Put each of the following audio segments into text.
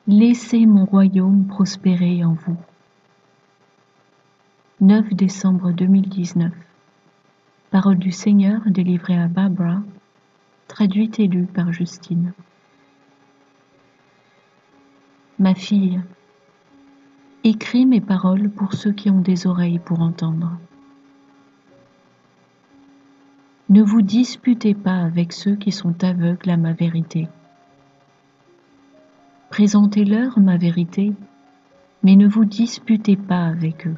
Laissez mon royaume prospérer en vous. 9 décembre 2019. Parole du Seigneur délivrée à Barbara, traduite et lue par Justine. Ma fille, écris mes paroles pour ceux qui ont des oreilles pour entendre. Ne vous disputez pas avec ceux qui sont aveugles à ma vérité. Présentez-leur ma vérité, mais ne vous disputez pas avec eux.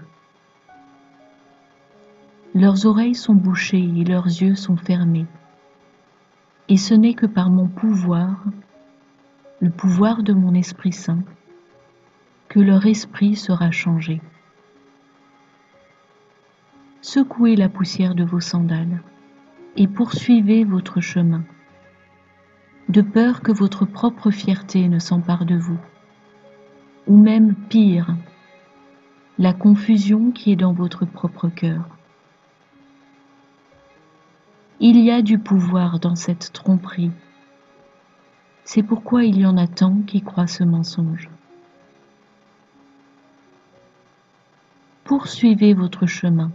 Leurs oreilles sont bouchées et leurs yeux sont fermés. Et ce n'est que par mon pouvoir, le pouvoir de mon Esprit Saint, que leur esprit sera changé. Secouez la poussière de vos sandales et poursuivez votre chemin, de peur que votre propre fierté ne s'empare de vous, ou même pire, la confusion qui est dans votre propre cœur. Il y a du pouvoir dans cette tromperie. C'est pourquoi il y en a tant qui croient ce mensonge. Poursuivez votre chemin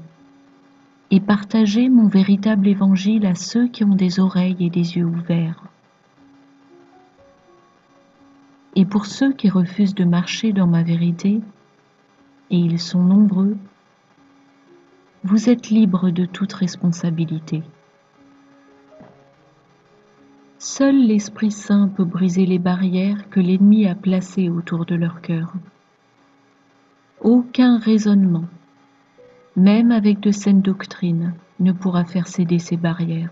et partagez mon véritable évangile à ceux qui ont des oreilles et des yeux ouverts. Et pour ceux qui refusent de marcher dans ma vérité, et ils sont nombreux, vous êtes libres de toute responsabilité. Seul l'Esprit Saint peut briser les barrières que l'ennemi a placées autour de leur cœur. Aucun raisonnement, même avec de saines doctrines, ne pourra faire céder ces barrières.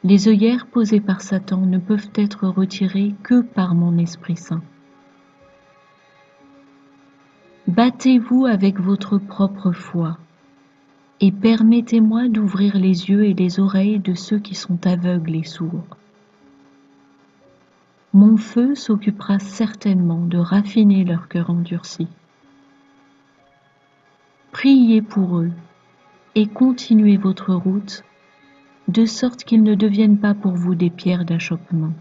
Les œillères posées par Satan ne peuvent être retirées que par mon Esprit Saint. Battez-vous avec votre propre foi et permettez-moi d'ouvrir les yeux et les oreilles de ceux qui sont aveugles et sourds. Mon feu s'occupera certainement de raffiner leur cœur endurci. Priez pour eux et continuez votre route, de sorte qu'ils ne deviennent pas pour vous des pierres d'achoppement.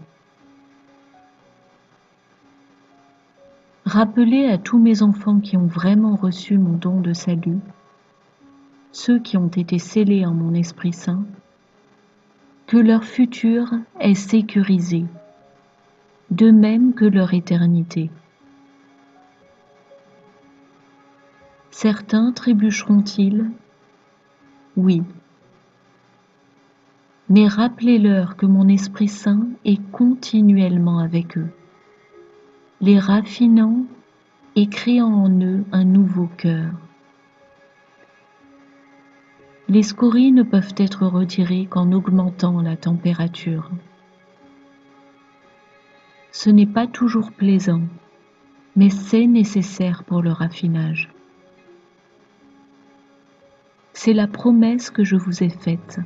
Rappelez à tous mes enfants qui ont vraiment reçu mon don de salut, ceux qui ont été scellés en mon Esprit Saint, que leur futur est sécurisé, de même que leur éternité. Certains trébucheront-ils? Oui. Mais rappelez-leur que mon Esprit Saint est continuellement avec eux, les raffinant et créant en eux un nouveau cœur. Les scories ne peuvent être retirées qu'en augmentant la température. Ce n'est pas toujours plaisant, mais c'est nécessaire pour le raffinage. C'est la promesse que je vous ai faite.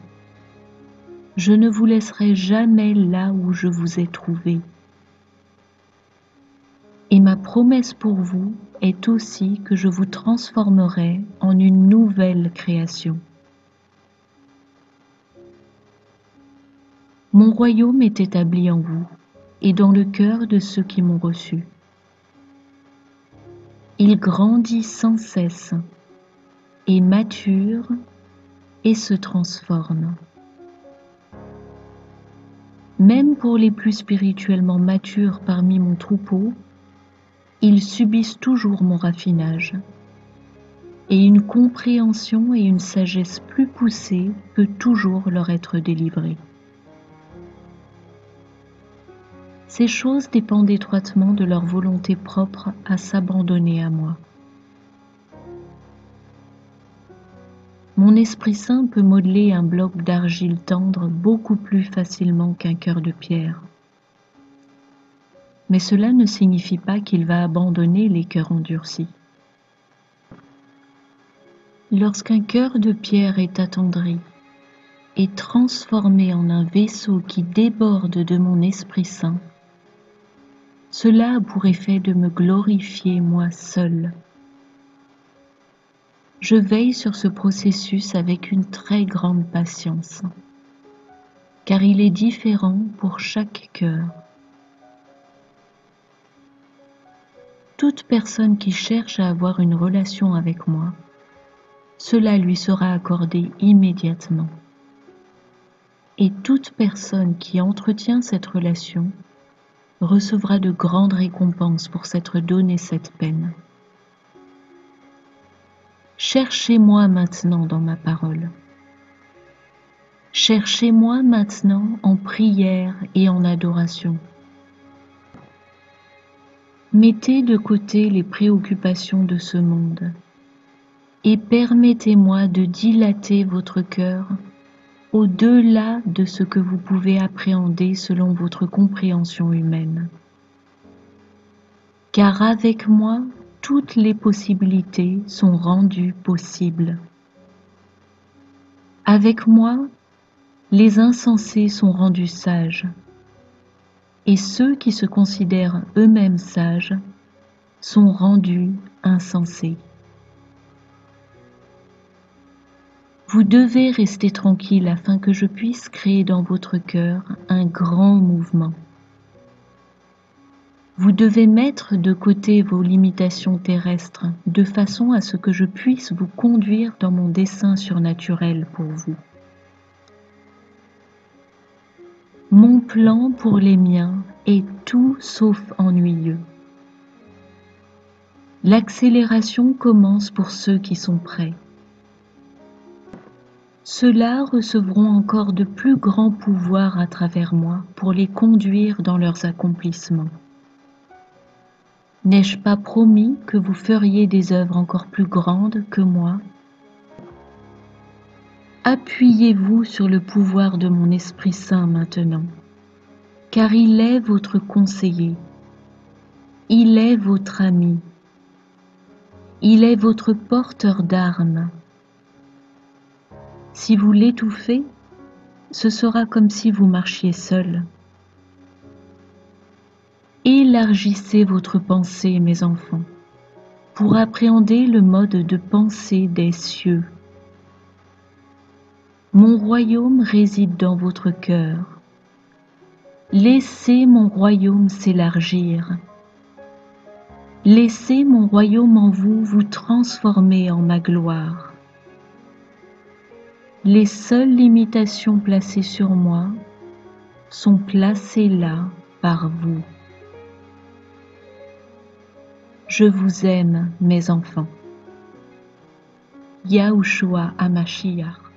Je ne vous laisserai jamais là où je vous ai trouvé. Et ma promesse pour vous est aussi que je vous transformerai en une nouvelle création. Mon royaume est établi en vous et dans le cœur de ceux qui m'ont reçu. Il grandit sans cesse et mature et se transforme. Même pour les plus spirituellement matures parmi mon troupeau, ils subissent toujours mon raffinage, et une compréhension et une sagesse plus poussée peut toujours leur être délivrée. Ces choses dépendent étroitement de leur volonté propre à s'abandonner à moi. Mon Esprit Saint peut modeler un bloc d'argile tendre beaucoup plus facilement qu'un cœur de pierre. Mais cela ne signifie pas qu'il va abandonner les cœurs endurcis. Lorsqu'un cœur de pierre est attendri et transformé en un vaisseau qui déborde de mon Esprit Saint, cela a pour effet de me glorifier moi seul. Je veille sur ce processus avec une très grande patience, car il est différent pour chaque cœur. toute personne qui cherche à avoir une relation avec moi, cela lui sera accordé immédiatement. Et toute personne qui entretient cette relation recevra de grandes récompenses pour s'être donné cette peine. Cherchez-moi maintenant dans ma parole. Cherchez-moi maintenant en prière et en adoration. Mettez de côté les préoccupations de ce monde et permettez-moi de dilater votre cœur au-delà de ce que vous pouvez appréhender selon votre compréhension humaine. Car avec moi, toutes les possibilités sont rendues possibles. Avec moi, les insensés sont rendus sages, et ceux qui se considèrent eux-mêmes sages sont rendus insensés. Vous devez rester tranquille afin que je puisse créer dans votre cœur un grand mouvement. Vous devez mettre de côté vos limitations terrestres de façon à ce que je puisse vous conduire dans mon dessein surnaturel pour vous. Mon plan pour les miens est tout sauf ennuyeux. L'accélération commence pour ceux qui sont prêts. Ceux-là recevront encore de plus grands pouvoirs à travers moi pour les conduire dans leurs accomplissements. N'ai-je pas promis que vous feriez des œuvres encore plus grandes que moi? Appuyez-vous sur le pouvoir de mon Esprit Saint maintenant, car il est votre conseiller, il est votre ami, il est votre porteur d'armes. Si vous l'étouffez, ce sera comme si vous marchiez seul. Élargissez votre pensée, mes enfants, pour appréhender le mode de pensée des cieux. Mon royaume réside dans votre cœur. Laissez mon royaume s'élargir. Laissez mon royaume en vous vous transformer en ma gloire. Les seules limitations placées sur moi sont placées là par vous. Je vous aime, mes enfants. Yahushua HaMashiach.